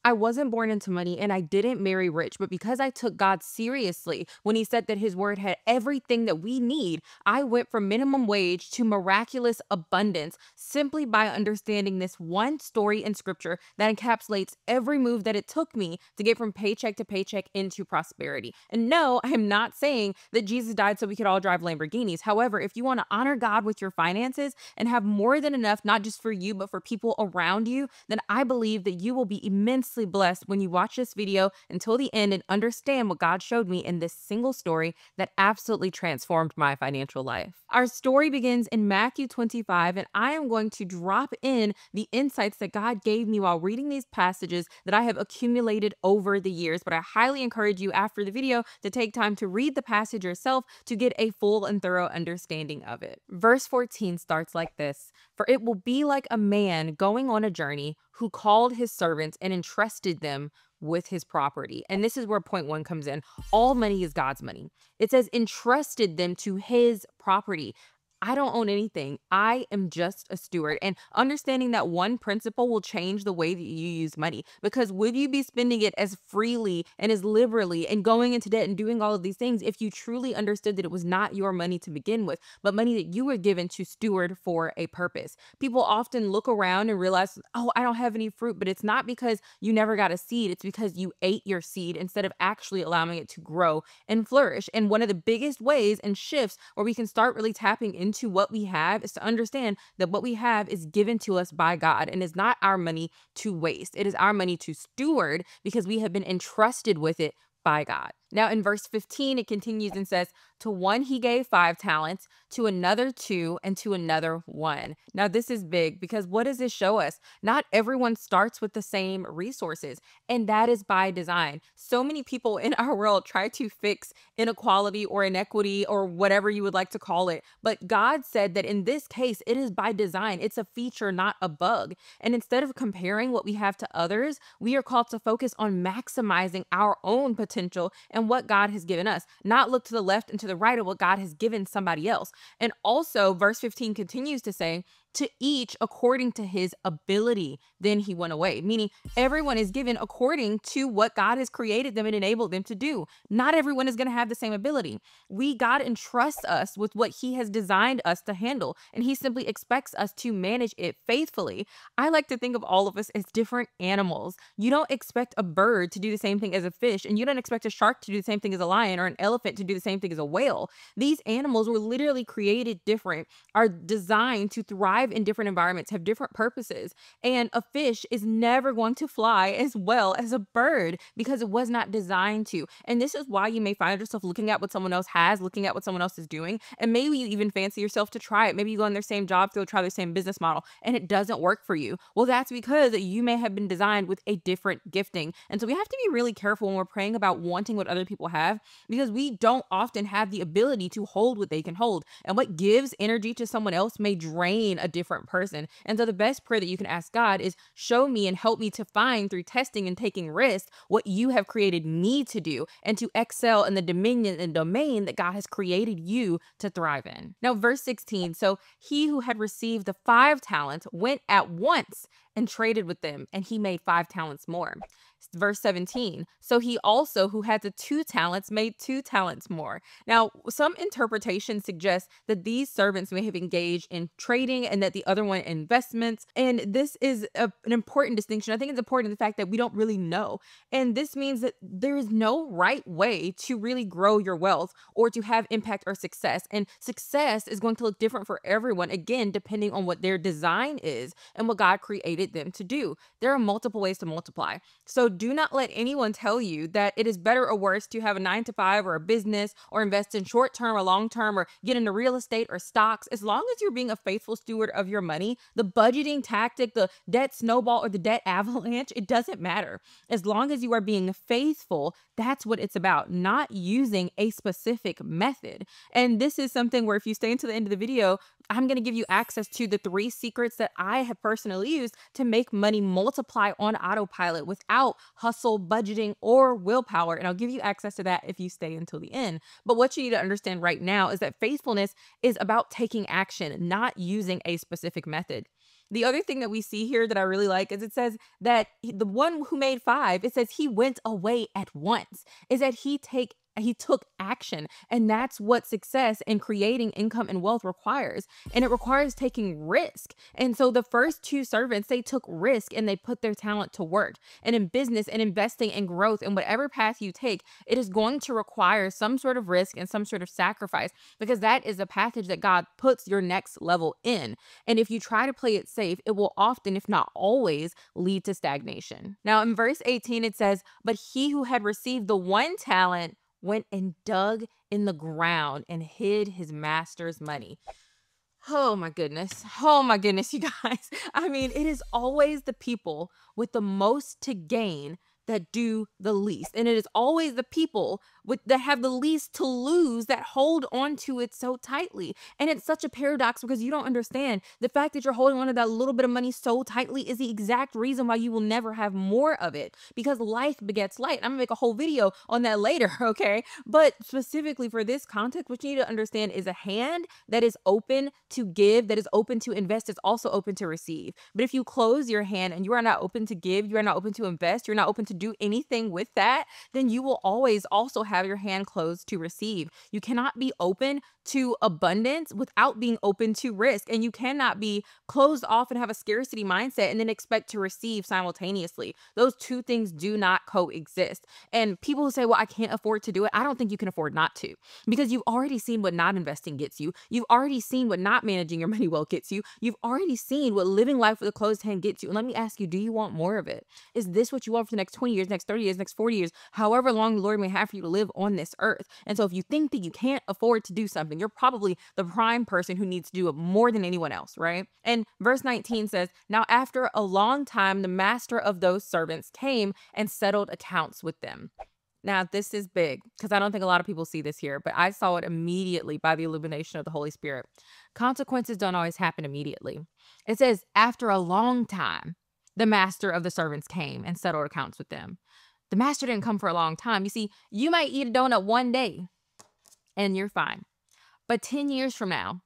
I wasn't born into money and I didn't marry rich, but because I took God seriously when he said that his word had everything that we need, I went from minimum wage to miraculous abundance simply by understanding this one story in scripture that encapsulates every move that it took me to get from paycheck to paycheck into prosperity. And no, I am not saying that Jesus died so we could all drive Lamborghinis. However, if you want to honor God with your finances and have more than enough, not just for you, but for people around you, then I believe that you will be immensely blessed when you watch this video until the end and understand what God showed me in this single story that absolutely transformed my financial life. Our story begins in Matthew 25, and I am going to drop in the insights that God gave me while reading these passages that I have accumulated over the years. But I highly encourage you after the video to take time to read the passage yourself to get a full and thorough understanding of it. Verse 14 starts like this: "For it will be like a man going on a journey who called his servants and entrusted them with his property." And this is where point one comes in. All money is God's money. It says entrusted them to his property. I don't own anything. I am just a steward. And understanding that one principle will change the way that you use money. Because would you be spending it as freely and as liberally and going into debt and doing all of these things if you truly understood that it was not your money to begin with, but money that you were given to steward for a purpose? People often look around and realize, oh, I don't have any fruit, but it's not because you never got a seed. It's because you ate your seed instead of actually allowing it to grow and flourish. And one of the biggest ways and shifts where we can start really tapping into what we have is to understand that what we have is given to us by God and is not our money to waste. It is our money to steward because we have been entrusted with it by God. Now in verse 15, it continues and says, "To one he gave 5 talents, to another 2, and to another 1." Now this is big because what does this show us? Not everyone starts with the same resources, and that is by design. So many people in our world try to fix inequality or inequity or whatever you would like to call it. But God said that in this case, it is by design. It's a feature, not a bug. And instead of comparing what we have to others, we are called to focus on maximizing our own potential and what God has given us, not look to the left and to the right of what God has given somebody else. And also, verse 15 continues to say, "To each according to his ability, then he went away." Meaning everyone is given according to what God has created them and enabled them to do. Not everyone is going to have the same ability. God entrusts us with what he has designed us to handle, and he simply expects us to manage it faithfully. I like to think of all of us as different animals. You don't expect a bird to do the same thing as a fish, and you don't expect a shark to do the same thing as a lion or an elephant to do the same thing as a whale. These animals were literally created different, are designed to thrive in different environments, have different purposes. And a fish is never going to fly as well as a bird because it was not designed to. And this is why you may find yourself looking at what someone else has, looking at what someone else is doing, and maybe you even fancy yourself to try it. Maybe you go in their same job, go try their same business model, and it doesn't work for you. Well, that's because you may have been designed with a different gifting. And so we have to be really careful when we're praying about wanting what other people have, because we don't often have the ability to hold what they can hold. And what gives energy to someone else may drain a different person. And so the best prayer that you can ask God is, show me and help me to find through testing and taking risks what you have created me to do and to excel in the dominion and domain that God has created you to thrive in. Now, verse 16, "So he who had received the 5 talents went at once and traded with them, and he made 5 talents more." Verse 17, "So he also who had the 2 talents made 2 talents more." Now, some interpretations suggest that these servants may have engaged in trading and that the other one investments. And this is an important distinction. I think it's important in the fact that we don't really know. And this means that there is no right way to really grow your wealth or to have impact or success. And success is going to look different for everyone, again, depending on what their design is and what God created them to do. There are multiple ways to multiply. So do not let anyone tell you that it is better or worse to have a 9 to 5 or a business or invest in short term or long term or get into real estate or stocks. As long as you're being a faithful steward of your money, the budgeting tactic, the debt snowball or the debt avalanche, it doesn't matter. As long as you are being faithful, that's what it's about, not using a specific method. And this is something where if you stay until the end of the video, I'm going to give you access to the 3 secrets that I have personally used to make money multiply on autopilot without hustle, budgeting, or willpower. And I'll give you access to that if you stay until the end. But what you need to understand right now is that faithfulness is about taking action, not using a specific method. The other thing that we see here that I really like is it says that the one who made five, it says he went away at once. Is that he took action. And that's what success in creating income and wealth requires. And it requires taking risk. And so the first two servants, they took risk and they put their talent to work. And in business and investing and growth and whatever path you take, it is going to require some sort of risk and some sort of sacrifice, because that is a package that God puts your next level in. And if you try to play it safe, it will often, if not always, lead to stagnation. Now in verse 18, it says, "But he who had received the one talent went and dug in the ground and hid his master's money." Oh my goodness. Oh my goodness, you guys. I mean, it is always the people with the most to gain that do the least. And it is always the people that have the least to lose that hold on to it so tightly. And it's such a paradox because you don't understand the fact that you're holding on to that little bit of money so tightly is the exact reason why you will never have more of it, because life begets life. I'm gonna make a whole video on that later, okay? But specifically for this context, what you need to understand is a hand that is open to give, that is open to invest, is also open to receive. But if you close your hand and you are not open to give, you are not open to invest, you're not open to do anything with that, then you will always also have your hand closed to receive. You cannot be open to abundance without being open to risk. And you cannot be closed off and have a scarcity mindset and then expect to receive simultaneously. Those two things do not coexist. And people who say, well, I can't afford to do it, I don't think you can afford not to, because you've already seen what not investing gets you. You've already seen what not managing your money well gets you. You've already seen what living life with a closed hand gets you. And let me ask you, do you want more of it? Is this what you want for the next 20 years, next 30 years, next 40 years, however long the Lord may have for you to live on this earth? And so if you think that you can't afford to do something, you're probably the prime person who needs to do it more than anyone else, right? And verse 19 says, "Now after a long time, the master of those servants came and settled accounts with them." Now, this is big because I don't think a lot of people see this here, but I saw it immediately by the illumination of the Holy Spirit. Consequences don't always happen immediately. It says, after a long time, the master of the servants came and settled accounts with them. The master didn't come for a long time. You see, you might eat a donut one day and you're fine. But 10 years from now,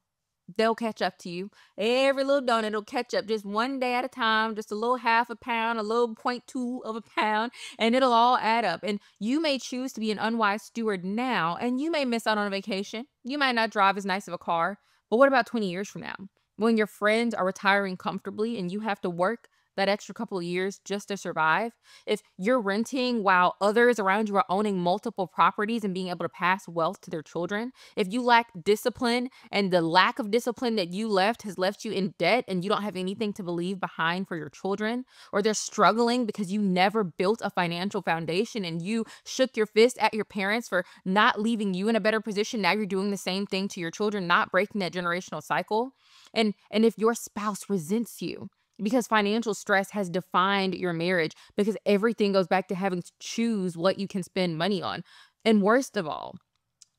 they'll catch up to you. Every little donut will catch up just one day at a time, just a little half a pound, a little 0.2 of a pound, and it'll all add up. And you may choose to be an unwise steward now, and you may miss out on a vacation. You might not drive as nice of a car. But what about 20 years from now, when your friends are retiring comfortably and you have to work that extra couple of years just to survive? If you're renting while others around you are owning multiple properties and being able to pass wealth to their children, if you lack discipline and the lack of discipline that you left has left you in debt and you don't have anything to leave behind for your children, or they're struggling because you never built a financial foundation and you shook your fist at your parents for not leaving you in a better position, now you're doing the same thing to your children, not breaking that generational cycle. And if your spouse resents you because financial stress has defined your marriage, because everything goes back to having to choose what you can spend money on. And worst of all,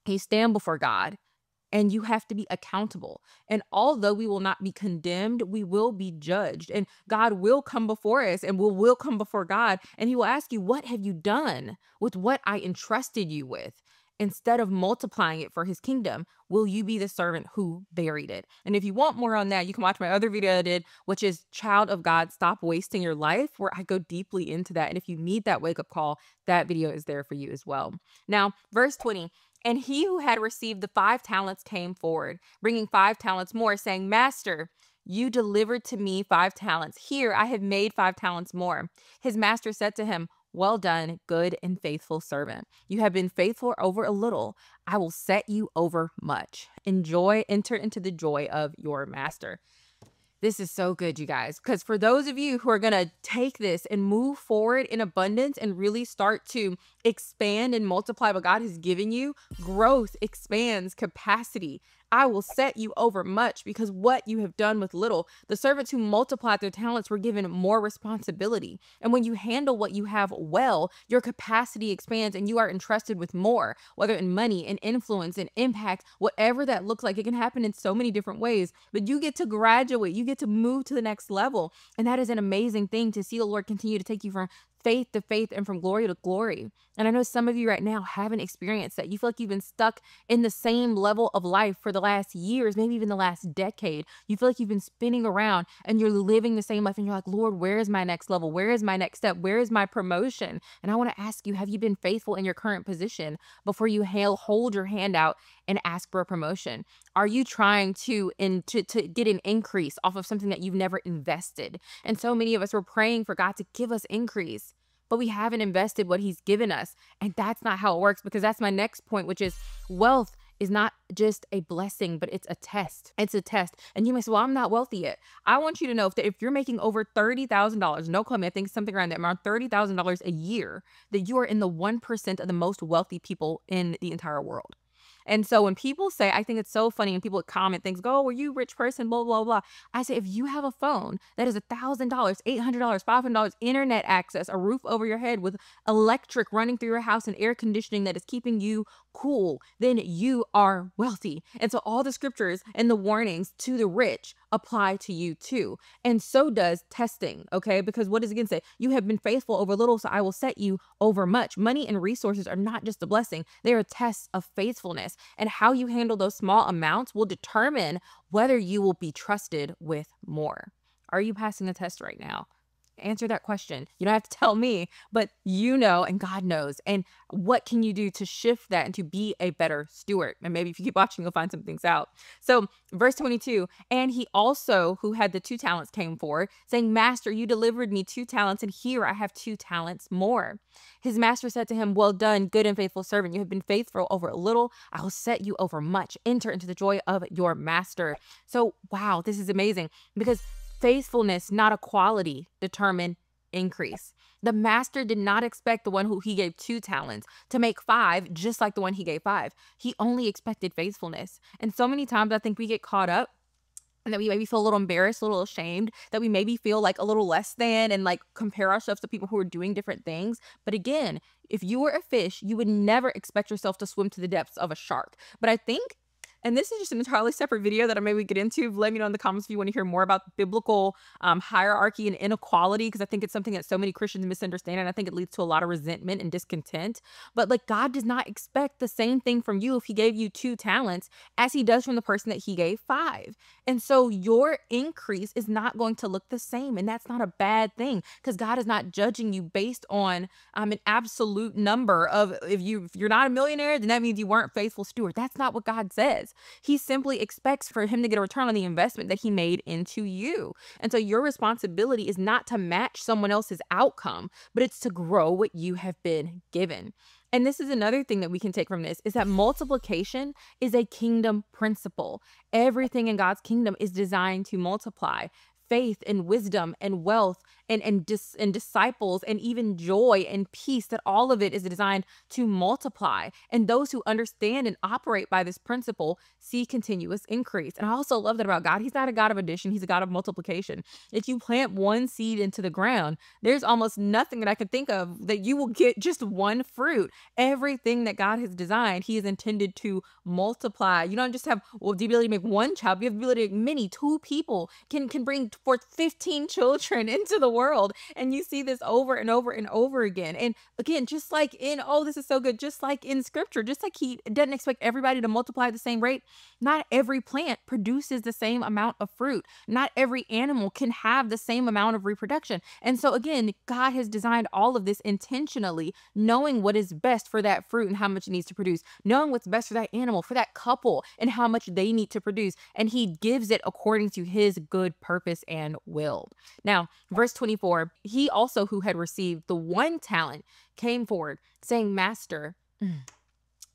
you stand before God and you have to be accountable. And although we will not be condemned, we will be judged. And God will come before us and we'll come before God. And he will ask you, what have you done with what I entrusted you with? Instead of multiplying it for his kingdom, will you be the servant who buried it? And if you want more on that, you can watch my other video I did, which is Child of God, Stop Wasting Your Life, where I go deeply into that. And if you need that wake-up call, that video is there for you as well. Now, verse 20, "And he who had received the 5 talents came forward, bringing 5 talents more, saying, Master, you delivered to me 5 talents. Here I have made 5 talents more. His master said to him, Well done, good and faithful servant. You have been faithful over a little. I will set you over much. Enter into the joy of your master." This is so good, you guys, because for those of you who are going to take this and move forward in abundance and really start to expand and multiply what God has given you, growth expands capacity. I will set you over much because what you have done with little. The servants who multiplied their talents were given more responsibility. And when you handle what you have well, your capacity expands and you are entrusted with more, whether in money and influence and impact, whatever that looks like. It can happen in so many different ways, but you get to graduate, you get to move to the next level. And that is an amazing thing to see the Lord continue to take you from faith to faith and from glory to glory. And I know some of you right now haven't experienced that. You feel like you've been stuck in the same level of life for the last years, maybe even the last decade. You feel like you've been spinning around and you're living the same life and you're like, Lord, where is my next level? Where is my next step? Where is my promotion? And I want to ask you, have you been faithful in your current position before you hold your hand out and ask for a promotion? Are you trying to get an increase off of something that you've never invested? And so many of us were praying for God to give us increase, but we haven't invested what he's given us. And that's not how it works, because that's my next point, which is wealth is not just a blessing, but it's a test. It's a test. And you may say, well, I'm not wealthy yet. I want you to know if you're making over $30,000, no comment, I think something around that, around $30,000 a year, that you are in the 1% of the most wealthy people in the entire world. And so when people say, I think it's so funny when people comment things, go, oh, were you a rich person, blah, blah, blah. I say, if you have a phone that is $1,000, $800, $500, internet access, a roof over your head with electric running through your house and air conditioning that is keeping you cool, then you are wealthy. And so all the scriptures and the warnings to the rich apply to you too. And so does testing, okay? Because what does it again say? You have been faithful over little, so I will set you over much. Money and resources are not just a blessing. They are tests of faithfulness. And how you handle those small amounts will determine whether you will be trusted with more. Are you passing the test right now? Answer that question. You don't have to tell me, but you know, and God knows. And what can you do to shift that and to be a better steward? And maybe if you keep watching, you'll find some things out. So verse 22, and he also who had the 2 talents came forward, saying, Master, you delivered me 2 talents, and here I have 2 talents more. His master said to him, well done, good and faithful servant. You have been faithful over a little. I will set you over much. Enter into the joy of your master. So, wow, this is amazing, because faithfulness, not a quality, determine increase. The master did not expect the one who he gave 2 talents to make 5, just like the one he gave 5. He only expected faithfulness. And so many times I think we get caught up and that we maybe feel a little embarrassed, a little ashamed, that we maybe feel like a little less than and like compare ourselves to people who are doing different things. But again, if you were a fish, you would never expect yourself to swim to the depths of a shark. But I think, and this is just an entirely separate video that I maybe get into. Let me know in the comments if you want to hear more about biblical hierarchy and inequality, because I think it's something that so many Christians misunderstand, and I think it leads to a lot of resentment and discontent. But like, God does not expect the same thing from you if he gave you 2 talents as he does from the person that he gave 5. And so your increase is not going to look the same, and that's not a bad thing, because God is not judging you based on an absolute number of if you're not a millionaire, then that means you weren't faithful steward. That's not what God says. He simply expects for him to get a return on the investment that he made into you. And so your responsibility is not to match someone else's outcome, but it's to grow what you have been given. And this is another thing that we can take from this, is that multiplication is a kingdom principle. Everything in God's kingdom is designed to multiply. Faith and wisdom and wealth and disciples and even joy and peace, that all of it is designed to multiply. And those who understand and operate by this principle see continuous increase. And I also love that about God. He's not a God of addition. He's a God of multiplication. If you plant one seed into the ground, there's almost nothing that I can think of that you will get just one fruit. Everything that God has designed, he is intended to multiply. You don't just have the ability to make one child, you have the ability to make many. 2 people can bring forth 15 children into the world. And you see this over and over and over again. And again, just like in, oh, this is so good, just like in scripture, just like he doesn't expect everybody to multiply at the same rate, not every plant produces the same amount of fruit. Not every animal can have the same amount of reproduction. And so again, God has designed all of this intentionally, knowing what is best for that fruit and how much it needs to produce, knowing what's best for that animal, for that couple, and how much they need to produce. And he gives it according to his good purpose and will. Now, verse 24, he also who had received the 1 talent came forward, saying, Master,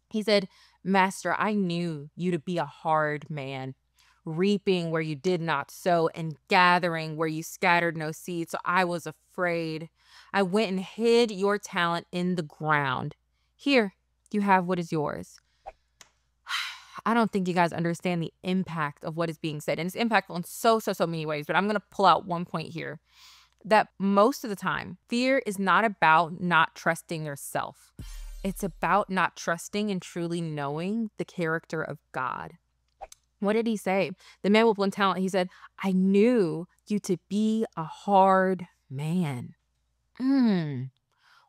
he said, Master, I knew you to be a hard man, reaping where you did not sow and gathering where you scattered no seed. So I was afraid. I went and hid your talent in the ground. Here, you have what is yours. I don't think you guys understand the impact of what is being said. And it's impactful in so many ways. But I'm going to pull out one point here, that most of the time, fear is not about not trusting yourself. It's about not trusting and truly knowing the character of God. What did he say? The man with 1 talent, he said, I knew you to be a hard man. Mm.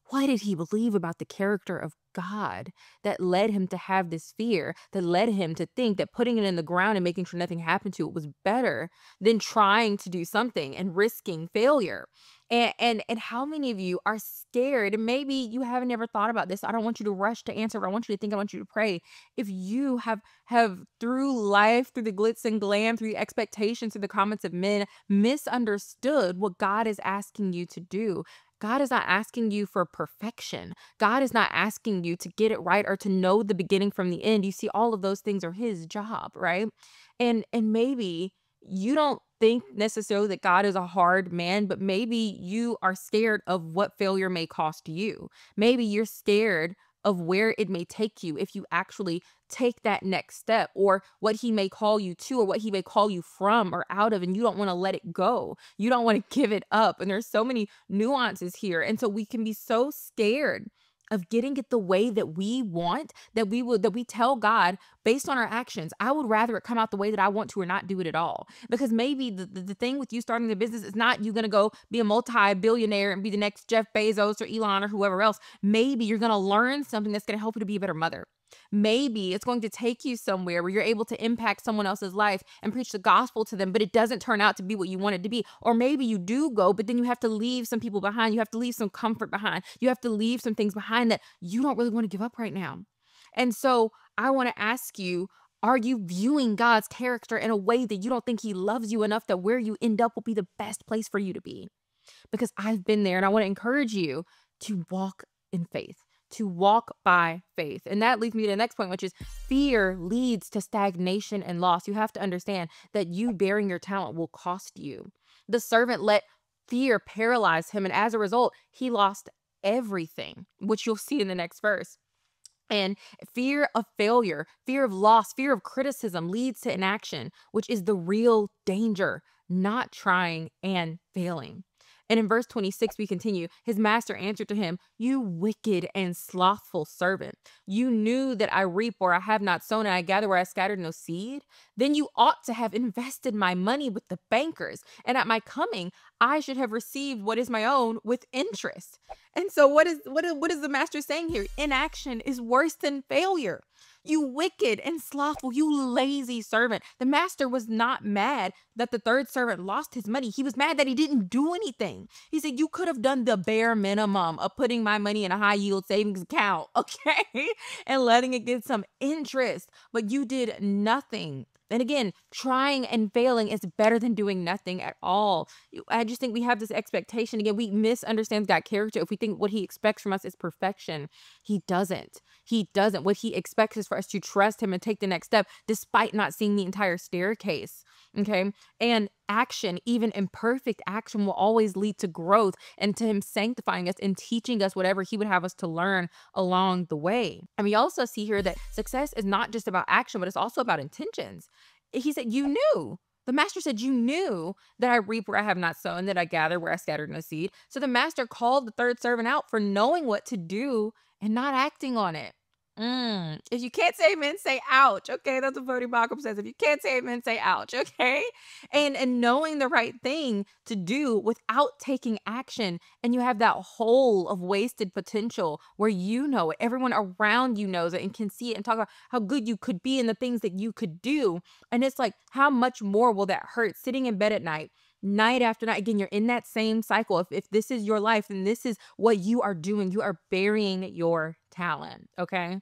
What did he believe about the character of God that led him to have this fear, that led him to think that putting it in the ground and making sure nothing happened to it was better than trying to do something and risking failure? And how many of you are scared? And maybe you haven't ever thought about this. I don't want you to rush to answer, but I want you to think, I want you to pray. If you have through life, through the glitz and glam, through the expectations, through the comments of men, misunderstood what God is asking you to do. God is not asking you for perfection. God is not asking you to get it right or to know the beginning from the end. You see, all of those things are his job, right? And maybe you don't think necessarily that God is a hard man, but maybe you are scared of what failure may cost you. Maybe you're scared of where it may take you if you actually take that next step, or what he may call you to, or what he may call you from or out of, and you don't want to let it go. You don't want to give it up. And there's so many nuances here. And so we can be so scared of getting it the way that we want, that we tell God based on our actions, I would rather it come out the way that I want to or not do it at all. Because maybe the thing with you starting the business is not you gonna go be a multi-billionaire and be the next Jeff Bezos or Elon or whoever else. Maybe you're gonna learn something that's gonna help you to be a better mother. Maybe it's going to take you somewhere where you're able to impact someone else's life and preach the gospel to them, but it doesn't turn out to be what you want it to be. Or maybe you do go, but then you have to leave some people behind. You have to leave some comfort behind. You have to leave some things behind that you don't really want to give up right now. And so I want to ask you, are you viewing God's character in a way that you don't think he loves you enough that where you end up will be the best place for you to be? Because I've been there, and I want to encourage you to walk in faith, to walk by faith. And that leads me to the next point, which is fear leads to stagnation and loss. You have to understand that you bearing your talent will cost you. The servant let fear paralyze him, and as a result, he lost everything, which you'll see in the next verse. And fear of failure, fear of loss, fear of criticism leads to inaction, which is the real danger, not trying and failing. And in verse 26, we continue. His master answered to him, "You wicked and slothful servant. You knew that I reap where I have not sown, and I gather where I scattered no seed. Then you ought to have invested my money with the bankers, and at my coming, I should have received what is my own with interest." And so what is the master saying here? Inaction is worse than failure. You wicked and slothful, you lazy servant. The master was not mad that the third servant lost his money. He was mad that he didn't do anything. He said, you could have done the bare minimum of putting my money in a high yield savings account, okay? And letting it get some interest, but you did nothing. And again, trying and failing is better than doing nothing at all. I just think we have this expectation. Again, we misunderstand God's character if we think what he expects from us is perfection. He doesn't. He doesn't. What he expects is for us to trust him and take the next step despite not seeing the entire staircase. Okay. And action, even imperfect action, will always lead to growth and to him sanctifying us and teaching us whatever he would have us to learn along the way. And we also see here that success is not just about action, but it's also about intentions. He said, you knew. The master said, you knew that I reap where I have not sown, that I gather where I scattered no seed. So the master called the third servant out for knowing what to do and not acting on it. If you can't say amen, say ouch. Okay, that's what Bodhi Bacham says. If you can't say amen, say ouch. Okay, and knowing the right thing to do without taking action, and you have that hole of wasted potential where you know it, everyone around you knows it and can see it and talk about how good you could be and the things that you could do, and it's like, how much more will that hurt? Sitting in bed at night after night. Again, you're in that same cycle. If this is your life and this is what you are doing, you are burying your talent. Okay.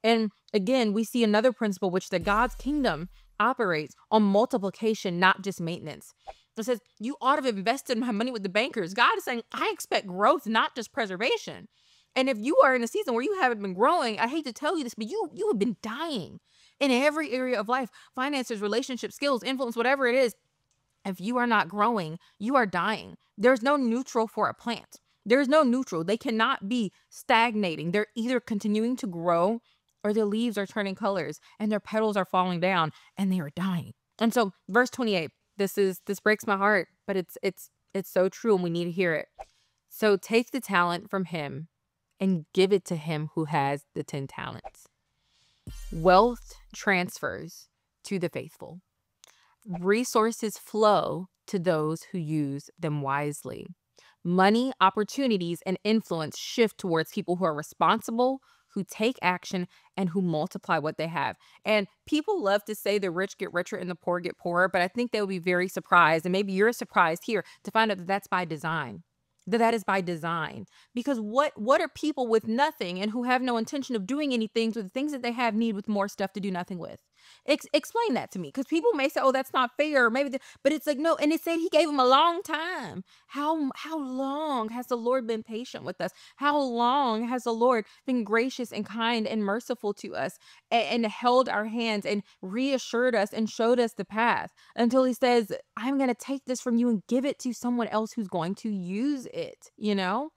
And again, we see another principle, which that God's kingdom operates on multiplication, not just maintenance. It says, you ought to have invested my money with the bankers. God is saying, I expect growth, not just preservation. And if you are in a season where you haven't been growing, I hate to tell you this, but you have been dying in every area of life, finances, relationships, skills, influence, whatever it is. If you are not growing, you are dying. There's no neutral for a plant. There's no neutral. They cannot be stagnating. They're either continuing to grow or their leaves are turning colors and their petals are falling down and they are dying. And so verse 28, this breaks my heart, but it's so true and we need to hear it. So take the talent from him and give it to him who has the 10 talents. Wealth transfers to the faithful. Resources flow to those who use them wisely. Money, opportunities, and influence shift towards people who are responsible, who take action, and who multiply what they have. And people love to say the rich get richer and the poor get poorer, but I think they will be very surprised. And maybe you're surprised here to find out that that's by design. That is by design. Because what are people with nothing and who have no intention of doing anything with the things that they have need with more stuff to do nothing with? Explain that to me, because people may say, "Oh, that's not fair," or maybe, but it's like no. And it said he gave him a long time. How long has the Lord been patient with us? How long has the Lord been gracious and kind and merciful to us, and held our hands and reassured us and showed us the path until He says, "I'm going to take this from you and give it to someone else who's going to use it." You know.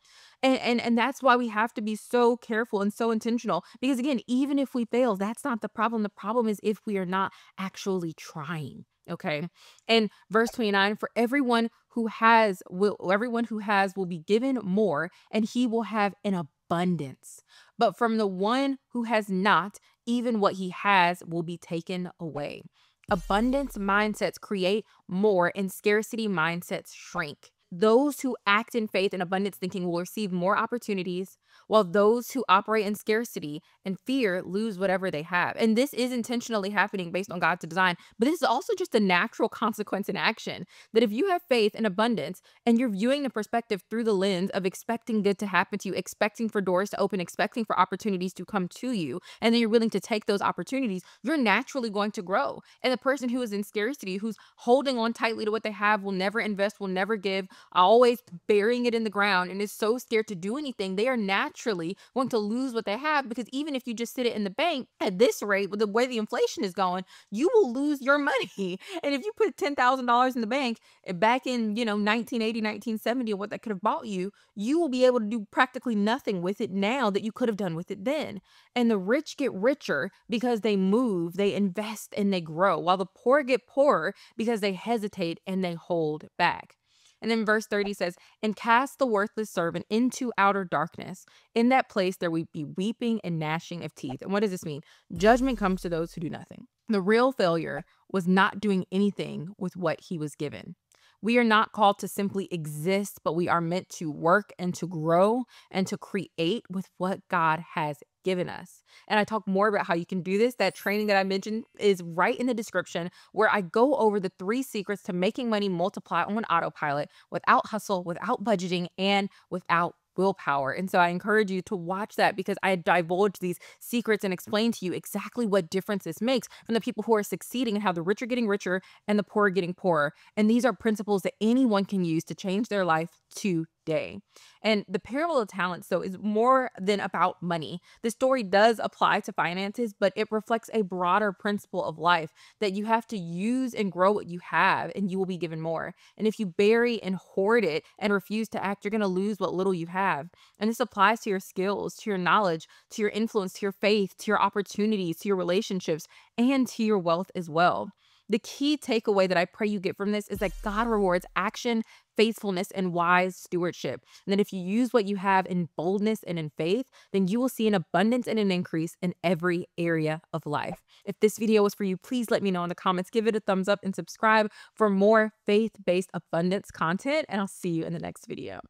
And that's why we have to be so careful and so intentional, because again, even if we fail, that's not the problem. The problem is if we are not actually trying. Okay. And verse 29, for everyone who has will be given more, and he will have an abundance. But from the one who has not, even what he has will be taken away. Abundance mindsets create more, and scarcity mindsets shrink. Those who act in faith and abundance thinking will receive more opportunities, while those who operate in scarcity and fear lose whatever they have. And this is intentionally happening based on God's design, but this is also just a natural consequence in action. That if you have faith and abundance and you're viewing the perspective through the lens of expecting good to happen to you, expecting for doors to open, expecting for opportunities to come to you, and then you're willing to take those opportunities, you're naturally going to grow. And the person who is in scarcity, who's holding on tightly to what they have, will never invest, will never give, always burying it in the ground, and is so scared to do anything, they are naturally going to lose what they have. Because even if you just sit it in the bank at this rate, with the way the inflation is going, you will lose your money. And if you put $10,000 in the bank back in, 1980, 1970, what that could have bought you, you will be able to do practically nothing with it now that you could have done with it then. And the rich get richer because they move, they invest, and they grow, while the poor get poorer because they hesitate and they hold back. And then verse 30 says, and cast the worthless servant into outer darkness. In that place, there will be weeping and gnashing of teeth. And what does this mean? Judgment comes to those who do nothing. The real failure was not doing anything with what he was given. We are not called to simply exist, but we are meant to work and to grow and to create with what God has given us. And I talk more about how you can do this. That training that I mentioned is right in the description, where I go over the 3 secrets to making money multiply on autopilot without hustle, without budgeting, and without willpower. And so I encourage you to watch that, because I divulge these secrets and explain to you exactly what difference this makes from the people who are succeeding, and how the rich are getting richer and the poor are getting poorer. And these are principles that anyone can use to change their life today. And the parable of talents, though, is more than about money. The story does apply to finances, but it reflects a broader principle of life, that you have to use and grow what you have, and you will be given more. And if you bury and hoard it and refuse to act, you're going to lose what little you have. And this applies to your skills, to your knowledge, to your influence, to your faith, to your opportunities, to your relationships, and to your wealth as well. The key takeaway that I pray you get from this is that God rewards action, faithfulness, and wise stewardship. And that if you use what you have in boldness and in faith, then you will see an abundance and an increase in every area of life. If this video was for you, please let me know in the comments. Give it a thumbs up and subscribe for more faith-based abundance content. And I'll see you in the next video.